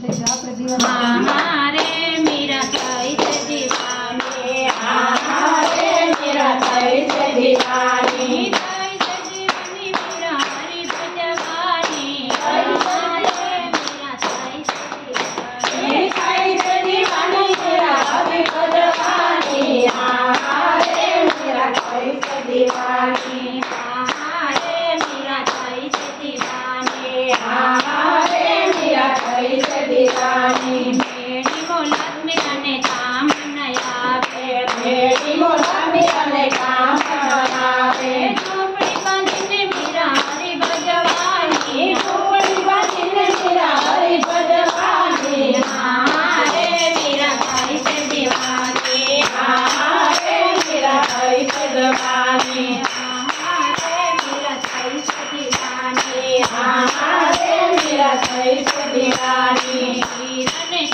हमारे मेरा कैसे दीवानी, हमारे मेरा कैसे दीवानी, कैसे दीवानी मेरा हरि भजवानी, हमारे मेरा कैसे दीवानी, कैसे दीवानी मेरा हरि भजवानी, हमारे मेरा कैसे दीवानी, हमारे मेरा कैसे दीवानी, हमारे मेरा कैसे दीवानी। मेरी मोहल्ला में अने काम नया पे, मेरी मोहल्ला में अने काम नया पे, झोपड़ी बांधने मेरा हरि भजवानी, झोपड़ी बांधने मेरा हरि भजवानी, हमारे मेरा कैसे दीवानी, हमारे मेरा कैसे दीवानी, हमारे मेरा कैसे दीवानी, हमारे मेरा कैसे दीवानी। हीरा में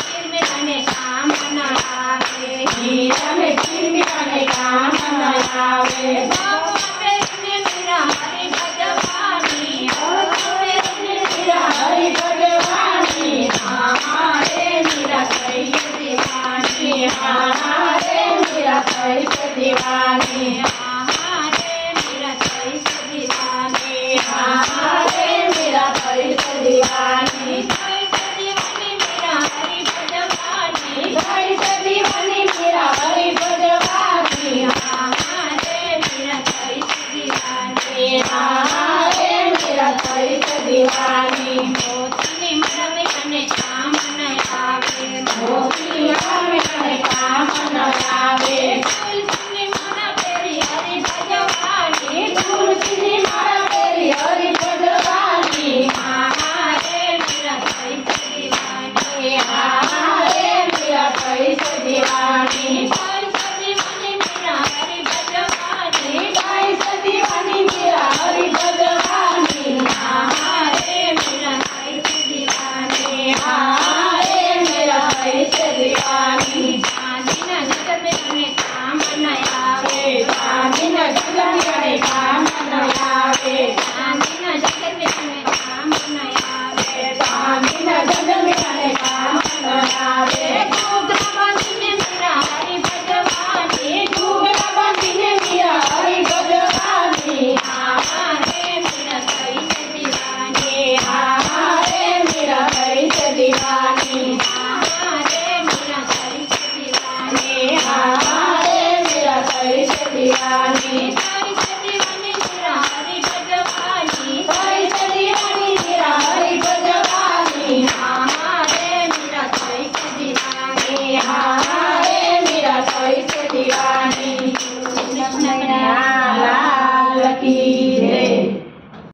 तने काम बनावे, हीरा में तने काम बनावे, बाबा ने मेरा हरि भजवानी, बाबा ने मेरा हरि भजवानी, हमारे मेरा कैसे दीवानी, हमारे मेरा कैसे दीवानी, हमारे मेरा कैसे दीवानी, हमारे मेरा कैसे दीवानी, कैसे दीवानी मेरा हरि भजवानी, कैसे दीवानी मेरा हरि भजवानी, हमारे मेरा कैसे दीवानी, हमारे मेरा कैसे दीवानी। मोती माला में तने काम नयावे, मोती माला में तने काम नयावे, तुलसी माला तेरी हरि भजवानी, तुलसी माला तेरी हरि भजवानी, हमारे मेरा कैसे दीवानी, हमारे मेरा कैसे दीवानी, कैसे दीवानी मेरा हरि भजवानी, कैसे दीवानी मेरा हरि भजवानी, हमारे मेरा कैसे दीवानी, हमारे मेरा कैसे दीवानी। चांदीना नगर में तने काम नयावे, चांदीना नगर में तने काम नयावे, चांदीना नगर में तने काम नयावे, चांदीना नगर में तने काम नयावे, घूंघरा बांधने मेरा हरि भजवानी, घूंघरा बांधने मेरा हरि भजवानी, हमारे मेरा कैसे दीवानी, हमारे मेरा कैसे दीवानी, हमारे मेरा कैसे दीवानी, हमारे मेरा कैसे दीवानी, कैसे दीवानी मेरा हरि भजवानी, कैसे दीवानी मेरा हरि भजवानी, हमारे मेरा कैसे दीवानी, हमारे मेरा कैसे दीवानी। कृष्ण लाल की